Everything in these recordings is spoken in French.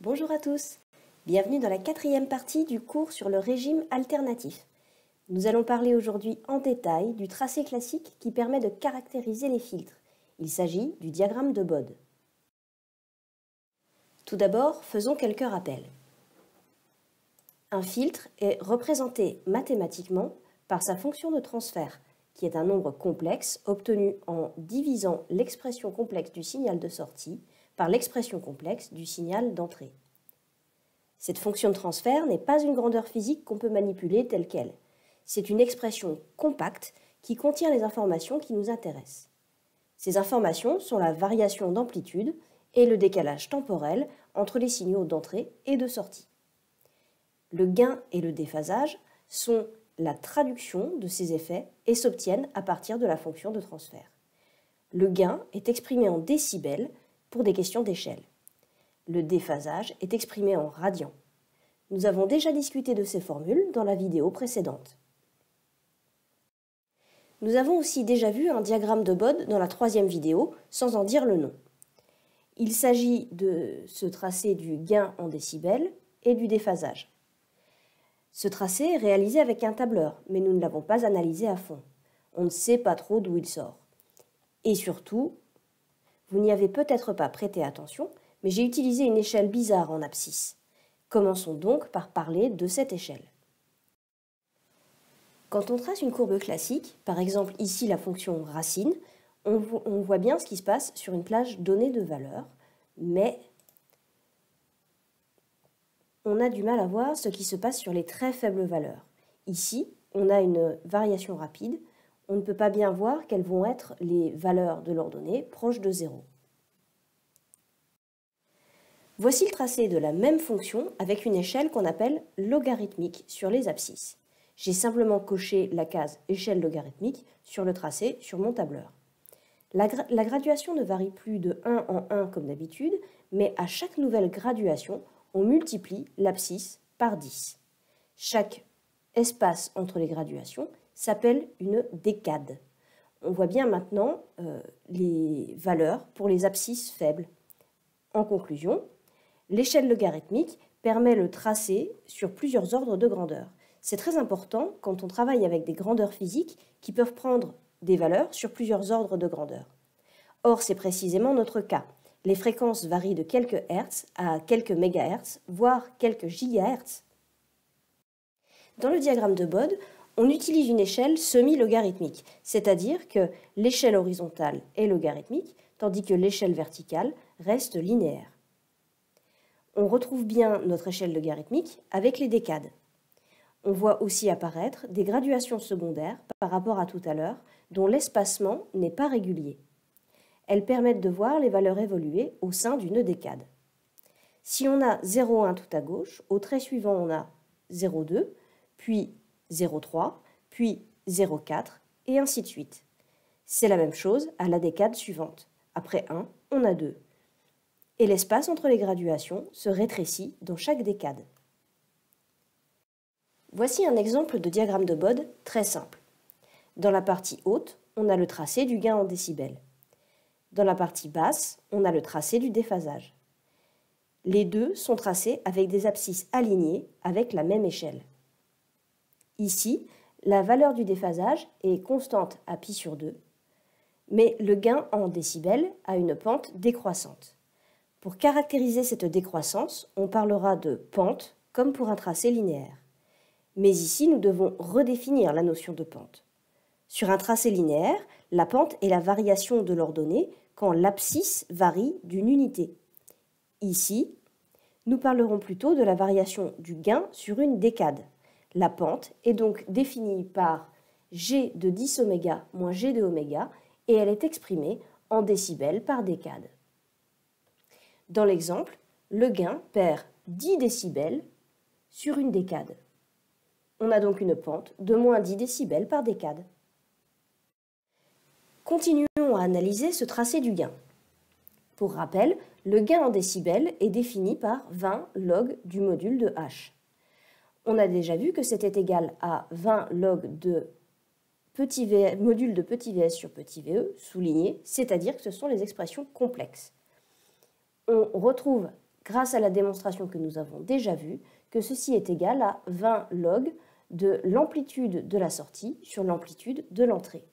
Bonjour à tous, bienvenue dans la 4e partie du cours sur le régime alternatif. Nous allons parler aujourd'hui en détail du tracé classique qui permet de caractériser les filtres. Il s'agit du diagramme de Bode. Tout d'abord, faisons quelques rappels. Un filtre est représenté mathématiquement par sa fonction de transfert, qui est un nombre complexe obtenu en divisant l'expression complexe du signal de sortie par l'expression complexe du signal d'entrée. Cette fonction de transfert n'est pas une grandeur physique qu'on peut manipuler telle qu'elle. C'est une expression compacte qui contient les informations qui nous intéressent. Ces informations sont la variation d'amplitude et le décalage temporel entre les signaux d'entrée et de sortie. Le gain et le déphasage sont la traduction de ces effets et s'obtiennent à partir de la fonction de transfert. Le gain est exprimé en décibels pour des questions d'échelle. Le déphasage est exprimé en radians. Nous avons déjà discuté de ces formules dans la vidéo précédente. Nous avons aussi déjà vu un diagramme de Bode dans la 3e vidéo, sans en dire le nom. Il s'agit de ce tracé du gain en décibels et du déphasage. Ce tracé est réalisé avec un tableur, mais nous ne l'avons pas analysé à fond. On ne sait pas trop d'où il sort. Et surtout, vous n'y avez peut-être pas prêté attention, mais j'ai utilisé une échelle bizarre en abscisse. Commençons donc par parler de cette échelle. Quand on trace une courbe classique, par exemple ici la fonction racine, on voit bien ce qui se passe sur une plage donnée de valeurs, mais on a du mal à voir ce qui se passe sur les très faibles valeurs. Ici, on a une variation rapide, on ne peut pas bien voir quelles vont être les valeurs de l'ordonnée proches de 0. Voici le tracé de la même fonction avec une échelle qu'on appelle logarithmique sur les abscisses. J'ai simplement coché la case échelle logarithmique sur le tracé sur mon tableur. La graduation ne varie plus de 1 en 1 comme d'habitude, mais à chaque nouvelle graduation, on multiplie l'abscisse par 10. Chaque espace entre les graduations s'appelle une décade. On voit bien maintenant les valeurs pour les abscisses faibles. En conclusion, l'échelle logarithmique permet le tracé sur plusieurs ordres de grandeur. C'est très important quand on travaille avec des grandeurs physiques qui peuvent prendre des valeurs sur plusieurs ordres de grandeur. Or, c'est précisément notre cas. Les fréquences varient de quelques hertz à quelques mégahertz, voire quelques gigahertz. Dans le diagramme de Bode, on utilise une échelle semi-logarithmique, c'est-à-dire que l'échelle horizontale est logarithmique, tandis que l'échelle verticale reste linéaire. On retrouve bien notre échelle logarithmique avec les décades. On voit aussi apparaître des graduations secondaires par rapport à tout à l'heure, dont l'espacement n'est pas régulier. Elles permettent de voir les valeurs évoluer au sein d'une décade. Si on a 0,1 tout à gauche, au trait suivant on a 0,2, puis 0,3, puis 0,4, et ainsi de suite. C'est la même chose à la décade suivante. Après 1, on a 2. Et l'espace entre les graduations se rétrécit dans chaque décade. Voici un exemple de diagramme de Bode très simple. Dans la partie haute, on a le tracé du gain en décibels. Dans la partie basse, on a le tracé du déphasage. Les deux sont tracés avec des abscisses alignées avec la même échelle. Ici, la valeur du déphasage est constante à pi sur 2, mais le gain en décibels a une pente décroissante. Pour caractériser cette décroissance, on parlera de pente comme pour un tracé linéaire. Mais ici, nous devons redéfinir la notion de pente. Sur un tracé linéaire, la pente est la variation de l'ordonnée quand l'abscisse varie d'une unité. Ici, nous parlerons plutôt de la variation du gain sur une décade. La pente est donc définie par G de 10 oméga moins G de oméga et elle est exprimée en décibels par décade. Dans l'exemple, le gain perd 10 décibels sur une décade. On a donc une pente de moins 10 décibels par décade. Continuons à analyser ce tracé du gain. Pour rappel, le gain en décibels est défini par 20 log du module de H. On a déjà vu que c'était égal à 20 log de module de petit vs sur petit ve souligné, c'est-à-dire que ce sont les expressions complexes. On retrouve grâce à la démonstration que nous avons déjà vue, que ceci est égal à 20 log de l'amplitude de la sortie sur l'amplitude de l'entrée.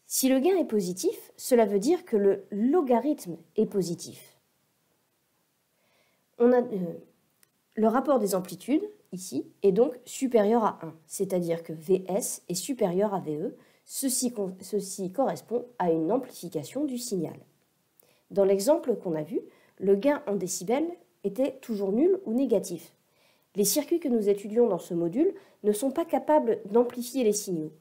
Si le gain est positif, cela veut dire que le logarithme est positif. Le rapport des amplitudes, ici, est donc supérieur à 1, c'est-à-dire que Vs est supérieur à Ve. Ceci correspond à une amplification du signal. Dans l'exemple qu'on a vu, le gain en décibels était toujours nul ou négatif. Les circuits que nous étudions dans ce module ne sont pas capables d'amplifier les signaux.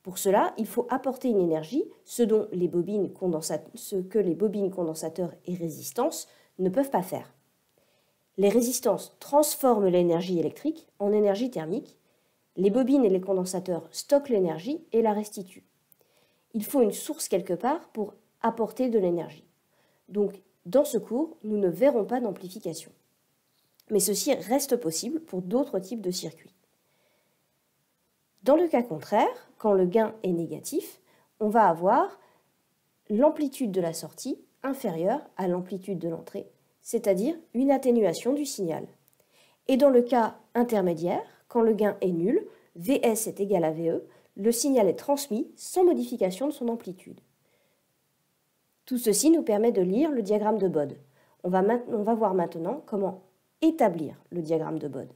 Pour cela, il faut apporter une énergie, ce que les bobines condensateurs et résistances ne peuvent pas faire. Les résistances transforment l'énergie électrique en énergie thermique. Les bobines et les condensateurs stockent l'énergie et la restituent. Il faut une source quelque part pour apporter de l'énergie. Donc, dans ce cours, nous ne verrons pas d'amplification. Mais ceci reste possible pour d'autres types de circuits. Dans le cas contraire, quand le gain est négatif, on va avoir l'amplitude de la sortie inférieure à l'amplitude de l'entrée, c'est-à-dire une atténuation du signal. Et dans le cas intermédiaire, quand le gain est nul, Vs est égal à Ve, le signal est transmis sans modification de son amplitude. Tout ceci nous permet de lire le diagramme de Bode. On va voir maintenant comment établir le diagramme de Bode.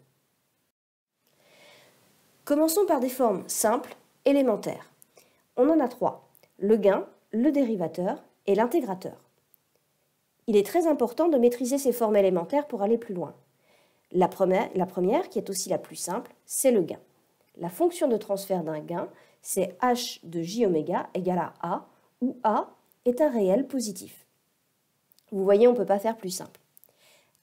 Commençons par des formes simples, élémentaires. On en a trois, le gain, le dérivateur et l'intégrateur. Il est très important de maîtriser ces formes élémentaires pour aller plus loin. La première, qui est aussi la plus simple, c'est le gain. La fonction de transfert d'un gain, c'est h de j oméga égale à A, où A est un réel positif. Vous voyez, on ne peut pas faire plus simple.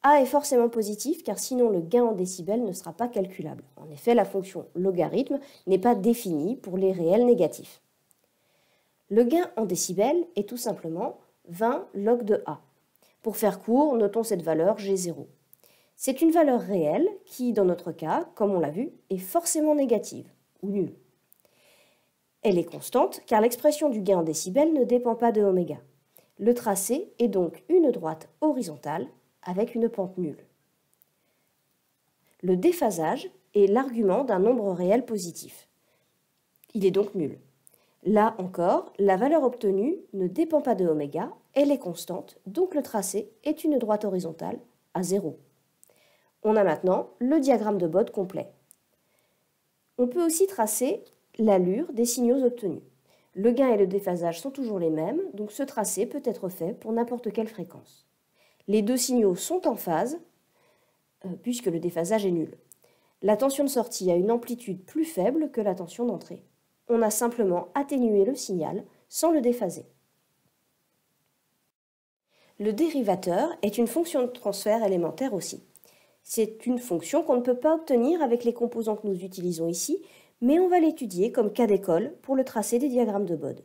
A est forcément positif car sinon le gain en décibels ne sera pas calculable. En effet, la fonction logarithme n'est pas définie pour les réels négatifs. Le gain en décibels est tout simplement 20 log de A. Pour faire court, notons cette valeur G0. C'est une valeur réelle qui, dans notre cas, comme on l'a vu, est forcément négative ou nulle. Elle est constante car l'expression du gain en décibels ne dépend pas de oméga. Le tracé est donc une droite horizontale avec une pente nulle. Le déphasage est l'argument d'un nombre réel positif. Il est donc nul. Là encore, la valeur obtenue ne dépend pas de oméga, elle est constante, donc le tracé est une droite horizontale à 0. On a maintenant le diagramme de Bode complet. On peut aussi tracer l'allure des signaux obtenus. Le gain et le déphasage sont toujours les mêmes, donc ce tracé peut être fait pour n'importe quelle fréquence. Les deux signaux sont en phase, puisque le déphasage est nul. La tension de sortie a une amplitude plus faible que la tension d'entrée. On a simplement atténué le signal sans le déphaser. Le dérivateur est une fonction de transfert élémentaire aussi. C'est une fonction qu'on ne peut pas obtenir avec les composants que nous utilisons ici, mais on va l'étudier comme cas d'école pour le tracé des diagrammes de Bode.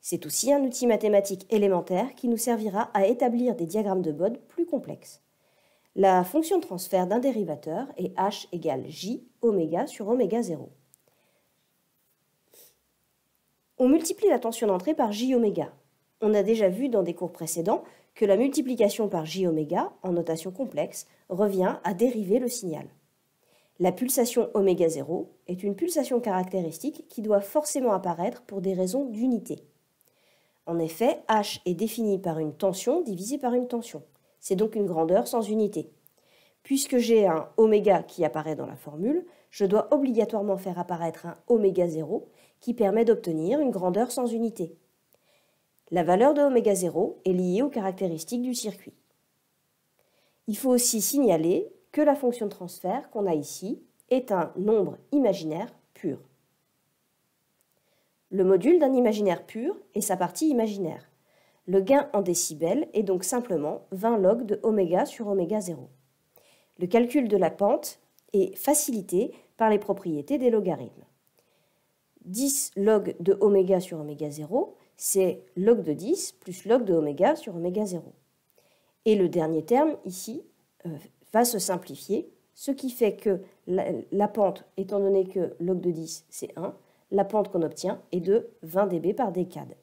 C'est aussi un outil mathématique élémentaire qui nous servira à établir des diagrammes de Bode plus complexes. La fonction de transfert d'un dérivateur est h égale j oméga sur oméga 0. On multiplie la tension d'entrée par j oméga. On a déjà vu dans des cours précédents que la multiplication par j oméga, en notation complexe, revient à dériver le signal. La pulsation oméga 0 est une pulsation caractéristique qui doit forcément apparaître pour des raisons d'unité. En effet, h est défini par une tension divisée par une tension. C'est donc une grandeur sans unité. Puisque j'ai un oméga qui apparaît dans la formule, je dois obligatoirement faire apparaître un oméga 0 qui permet d'obtenir une grandeur sans unité. La valeur de oméga 0 est liée aux caractéristiques du circuit. Il faut aussi signaler que la fonction de transfert qu'on a ici est un nombre imaginaire pur. Le module d'un imaginaire pur est sa partie imaginaire. Le gain en décibels est donc simplement 20 log de oméga sur oméga 0. Le calcul de la pente est facilité par les propriétés des logarithmes. 10 log de oméga sur oméga 0, c'est log de 10 plus log de oméga sur oméga 0. Et le dernier terme, ici, va se simplifier, ce qui fait que la pente, étant donné que log de 10, c'est 1, la pente qu'on obtient est de 20 dB par décade.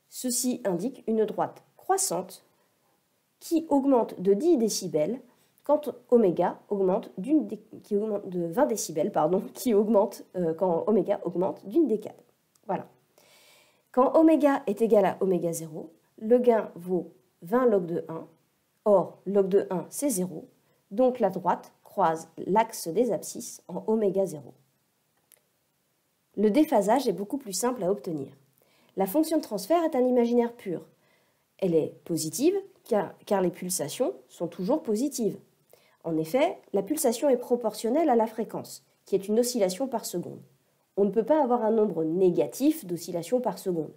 Ceci indique une droite croissante qui augmente de 10 décibels quand oméga augmente de 20 décibels, quand oméga augmente d'une décade. Voilà. Quand oméga est égal à oméga 0, le gain vaut 20 log de 1. Or, log de 1, c'est 0. Donc la droite croise l'axe des abscisses en oméga 0. Le déphasage est beaucoup plus simple à obtenir. La fonction de transfert est un imaginaire pur. Elle est positive car les pulsations sont toujours positives. En effet, la pulsation est proportionnelle à la fréquence, qui est une oscillation par seconde. On ne peut pas avoir un nombre négatif d'oscillations par seconde.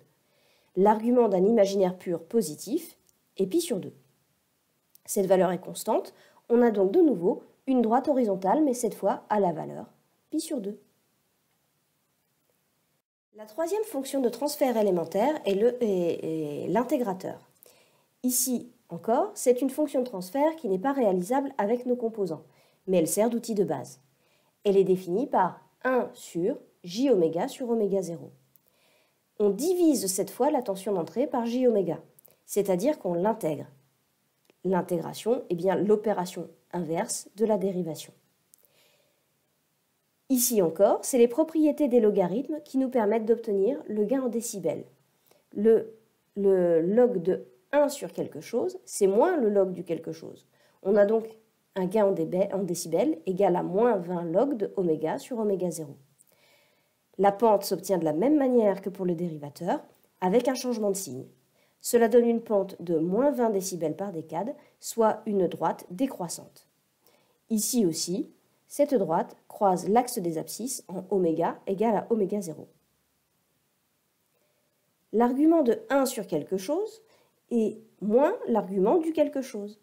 L'argument d'un imaginaire pur positif est π sur 2. Cette valeur est constante, on a donc de nouveau une droite horizontale, mais cette fois à la valeur π sur 2. La troisième fonction de transfert élémentaire est l'intégrateur. Ici encore, c'est une fonction de transfert qui n'est pas réalisable avec nos composants, mais elle sert d'outil de base. Elle est définie par 1 sur j oméga sur oméga 0. On divise cette fois la tension d'entrée par j oméga, c'est-à-dire qu'on l'intègre. L'intégration est bien l'opération inverse de la dérivation. Ici encore, c'est les propriétés des logarithmes qui nous permettent d'obtenir le gain en décibels. Le log de 1 sur quelque chose, c'est moins le log du quelque chose. On a donc un gain en décibels égal à moins 20 log de oméga sur oméga 0. La pente s'obtient de la même manière que pour le dérivateur, avec un changement de signe. Cela donne une pente de moins 20 décibels par décade, soit une droite décroissante. Ici aussi, cette droite croise l'axe des abscisses en oméga égal à oméga 0. L'argument de 1 sur quelque chose est moins l'argument du quelque chose.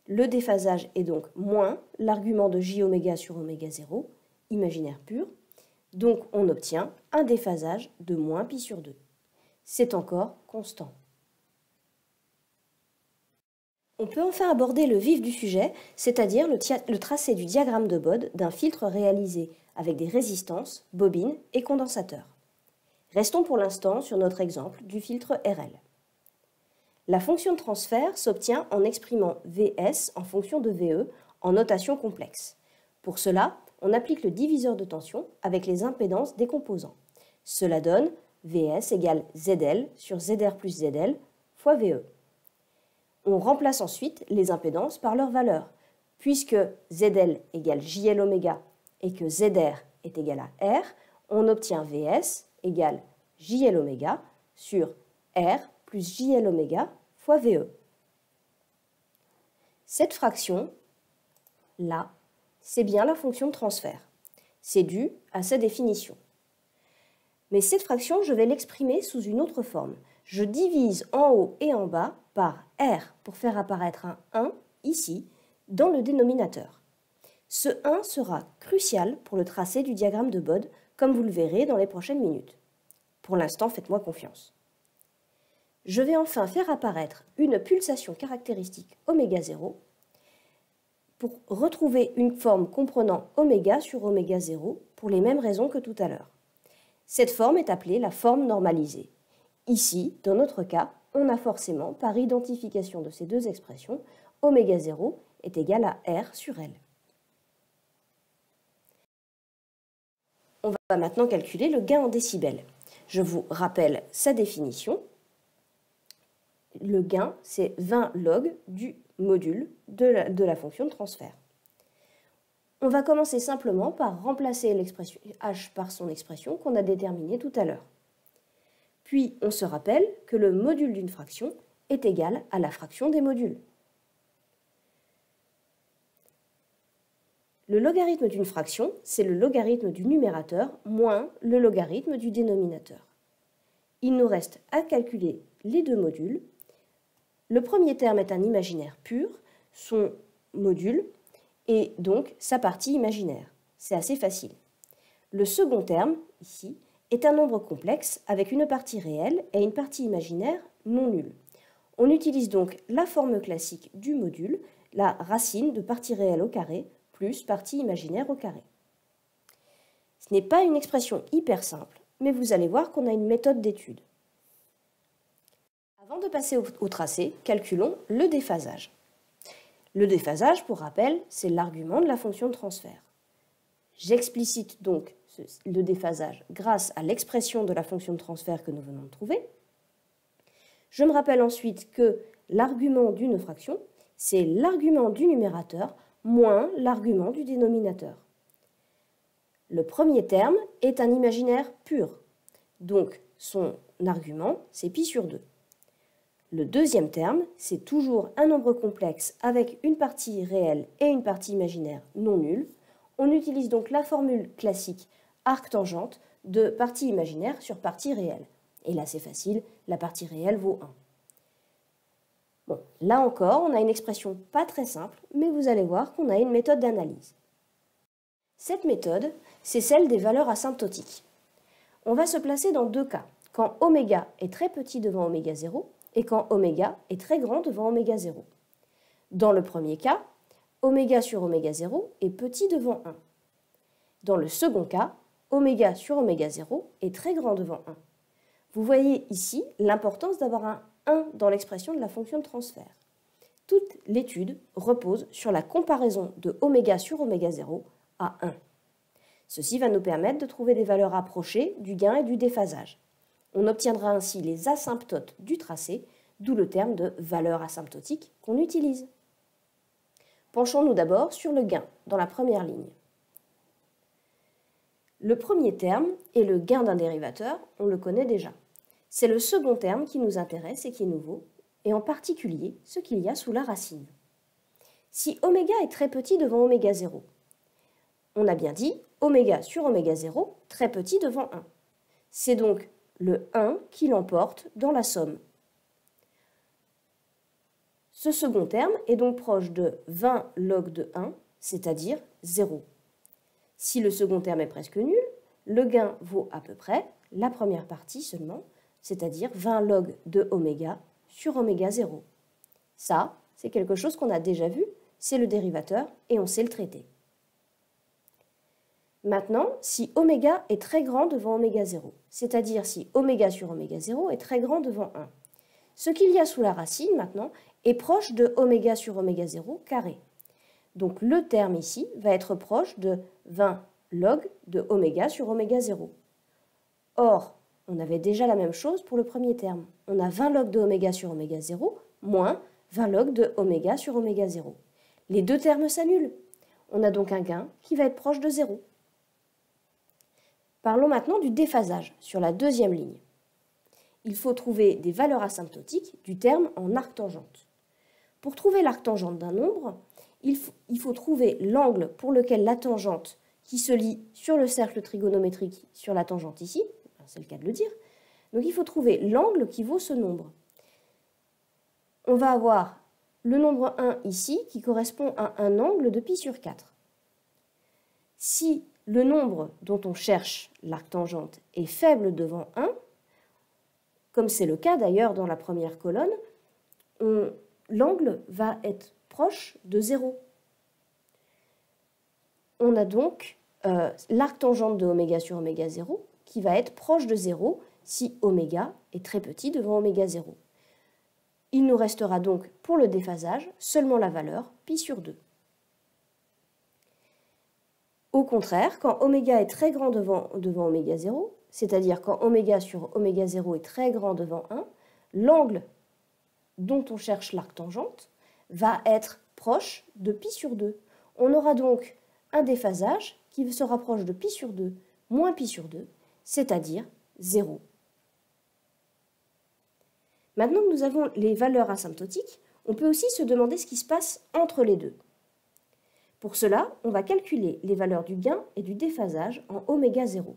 Le déphasage est donc moins l'argument de j oméga sur oméga 0, imaginaire pur, donc on obtient un déphasage de moins π sur 2. C'est encore constant. On peut enfin aborder le vif du sujet, c'est-à-dire le tracé du diagramme de Bode d'un filtre réalisé avec des résistances, bobines et condensateurs. Restons pour l'instant sur notre exemple du filtre RL. La fonction de transfert s'obtient en exprimant Vs en fonction de VE en notation complexe. Pour cela, on applique le diviseur de tension avec les impédances des composants. Cela donne Vs égale ZL sur ZR plus ZL fois VE. On remplace ensuite les impédances par leur valeur. Puisque ZL égale JL oméga et que ZR est égal à R, on obtient Vs égale JL oméga sur R plus JL oméga fois VE. Cette fraction, là, c'est bien la fonction de transfert. C'est dû à sa définition. Mais cette fraction, je vais l'exprimer sous une autre forme. Je divise en haut et en bas par R pour faire apparaître un 1 ici, dans le dénominateur. Ce 1 sera crucial pour le tracé du diagramme de Bode, comme vous le verrez dans les prochaines minutes. Pour l'instant, faites-moi confiance. Je vais enfin faire apparaître une pulsation caractéristique oméga 0 pour retrouver une forme comprenant oméga sur oméga 0 pour les mêmes raisons que tout à l'heure. Cette forme est appelée la forme normalisée. Ici, dans notre cas, on a forcément, par identification de ces deux expressions, oméga 0 est égal à R sur L. On va maintenant calculer le gain en décibels. Je vous rappelle sa définition. Le gain, c'est 20 log du module de la fonction de transfert. On va commencer simplement par remplacer l'expression h par son expression qu'on a déterminée tout à l'heure. Puis, on se rappelle que le module d'une fraction est égal à la fraction des modules. Le logarithme d'une fraction, c'est le logarithme du numérateur moins le logarithme du dénominateur. Il nous reste à calculer les deux modules. Le premier terme est un imaginaire pur, son module, et donc sa partie imaginaire. C'est assez facile. Le second terme, ici, est un nombre complexe avec une partie réelle et une partie imaginaire non nulle. On utilise donc la forme classique du module, la racine de partie réelle au carré plus partie imaginaire au carré. Ce n'est pas une expression hyper simple, mais vous allez voir qu'on a une méthode d'étude. Avant de passer au tracé, calculons le déphasage. Le déphasage, pour rappel, c'est l'argument de la fonction de transfert. J'explicite donc le déphasage grâce à l'expression de la fonction de transfert que nous venons de trouver. Je me rappelle ensuite que l'argument d'une fraction, c'est l'argument du numérateur moins l'argument du dénominateur. Le premier terme est un imaginaire pur, donc son argument, c'est pi sur 2. Le deuxième terme, c'est toujours un nombre complexe avec une partie réelle et une partie imaginaire non nulle. On utilise donc la formule classique arc-tangente de partie imaginaire sur partie réelle. Et là, c'est facile, la partie réelle vaut 1. Bon, là encore, on a une expression pas très simple, mais vous allez voir qu'on a une méthode d'analyse. Cette méthode, c'est celle des valeurs asymptotiques. On va se placer dans deux cas, quand oméga est très petit devant oméga 0 et quand oméga est très grand devant oméga 0. Dans le premier cas, oméga sur oméga 0 est petit devant 1. Dans le second cas, oméga sur oméga 0 est très grand devant 1. Vous voyez ici l'importance d'avoir un 1 dans l'expression de la fonction de transfert. Toute l'étude repose sur la comparaison de oméga sur oméga 0 à 1. Ceci va nous permettre de trouver des valeurs approchées du gain et du déphasage. On obtiendra ainsi les asymptotes du tracé, d'où le terme de valeur asymptotique qu'on utilise. Penchons-nous d'abord sur le gain, dans la première ligne. Le premier terme est le gain d'un dérivateur, on le connaît déjà. C'est le second terme qui nous intéresse et qui est nouveau, et en particulier ce qu'il y a sous la racine. Si oméga est très petit devant oméga 0, on a bien dit oméga sur oméga 0 très petit devant 1. C'est donc le 1 qui l'emporte dans la somme. Ce second terme est donc proche de 20 log de 1, c'est-à-dire 0. Si le second terme est presque nul, le gain vaut à peu près la première partie seulement, c'est-à-dire 20 log de oméga sur oméga 0. Ça, c'est quelque chose qu'on a déjà vu, c'est le dérivateur et on sait le traiter. Maintenant, si oméga est très grand devant oméga 0, c'est-à-dire si oméga sur oméga 0 est très grand devant 1, ce qu'il y a sous la racine maintenant est proche de oméga sur oméga 0 carré. Donc le terme ici va être proche de 20 log de oméga sur oméga 0. Or, on avait déjà la même chose pour le premier terme. On a 20 log de oméga sur oméga 0 moins 20 log de oméga sur oméga 0. Les deux termes s'annulent. On a donc un gain qui va être proche de 0. Parlons maintenant du déphasage sur la deuxième ligne. Il faut trouver des valeurs asymptotiques du terme en arc-tangente. Pour trouver l'arc-tangente d'un nombre, il faut trouver l'angle pour lequel la tangente qui se lie sur le cercle trigonométrique sur la tangente ici, c'est le cas de le dire, donc il faut trouver l'angle qui vaut ce nombre. On va avoir le nombre 1 ici qui correspond à un angle de pi sur 4. Si le nombre dont on cherche l'arc-tangente est faible devant 1, comme c'est le cas d'ailleurs dans la première colonne, l'angle va être proche de 0. On a donc l'arc-tangente de oméga sur oméga 0 qui va être proche de 0 si oméga est très petit devant oméga 0. Il nous restera donc pour le déphasage seulement la valeur pi sur 2. Au contraire, quand oméga est très grand devant oméga 0, c'est-à-dire quand oméga sur oméga 0 est très grand devant 1, l'angle dont on cherche l'arc-tangente va être proche de pi sur 2. On aura donc un déphasage qui se rapproche de pi sur 2 moins pi sur 2, c'est-à-dire 0. Maintenant que nous avons les valeurs asymptotiques, on peut aussi se demander ce qui se passe entre les deux. Pour cela, on va calculer les valeurs du gain et du déphasage en oméga 0.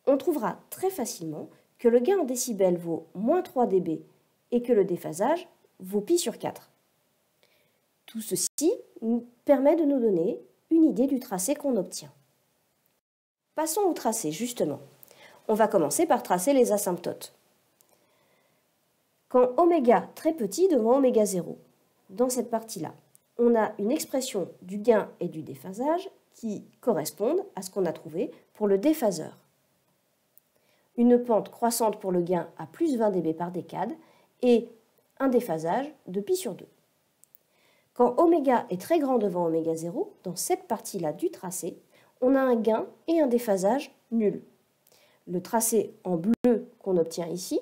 On trouvera très facilement que le gain en décibels vaut moins 3 dB et que le déphasage vaut pi sur 4. Tout ceci nous permet de nous donner une idée du tracé qu'on obtient. Passons au tracé, justement. On va commencer par tracer les asymptotes. Quand oméga très petit devant oméga 0, dans cette partie-là, on a une expression du gain et du déphasage qui correspondent à ce qu'on a trouvé pour le déphaseur. Une pente croissante pour le gain à plus 20 dB par décade et un déphasage de pi sur 2. Quand oméga est très grand devant oméga 0, dans cette partie-là du tracé, on a un gain et un déphasage nul. Le tracé en bleu qu'on obtient ici,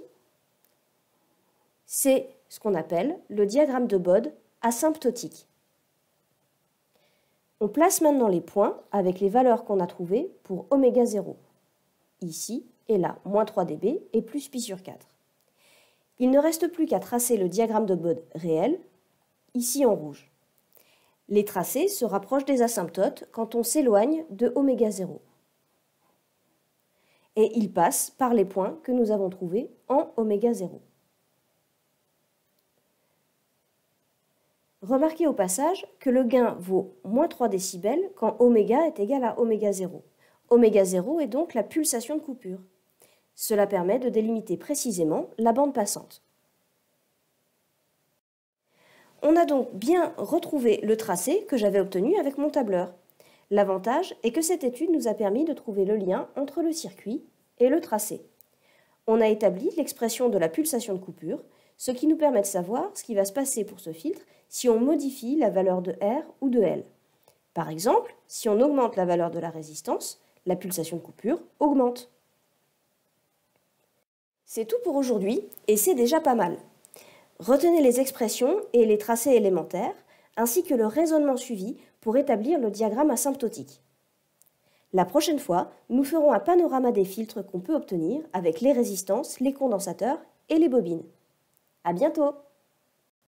c'est ce qu'on appelle le diagramme de Bode asymptotique. On place maintenant les points avec les valeurs qu'on a trouvées pour oméga 0. Ici et là, moins 3 dB et plus pi sur 4. Il ne reste plus qu'à tracer le diagramme de Bode réel, ici en rouge. Les tracés se rapprochent des asymptotes quand on s'éloigne de oméga 0. Et ils passent par les points que nous avons trouvés en oméga 0. Remarquez au passage que le gain vaut moins 3 décibels quand oméga est égal à oméga 0. Oméga 0 est donc la pulsation de coupure. Cela permet de délimiter précisément la bande passante. On a donc bien retrouvé le tracé que j'avais obtenu avec mon tableur. L'avantage est que cette étude nous a permis de trouver le lien entre le circuit et le tracé. On a établi l'expression de la pulsation de coupure, ce qui nous permet de savoir ce qui va se passer pour ce filtre si on modifie la valeur de R ou de L. Par exemple, si on augmente la valeur de la résistance, la pulsation de coupure augmente. C'est tout pour aujourd'hui et c'est déjà pas mal. Retenez les expressions et les tracés élémentaires, ainsi que le raisonnement suivi pour établir le diagramme asymptotique. La prochaine fois, nous ferons un panorama des filtres qu'on peut obtenir avec les résistances, les condensateurs et les bobines. À bientôt!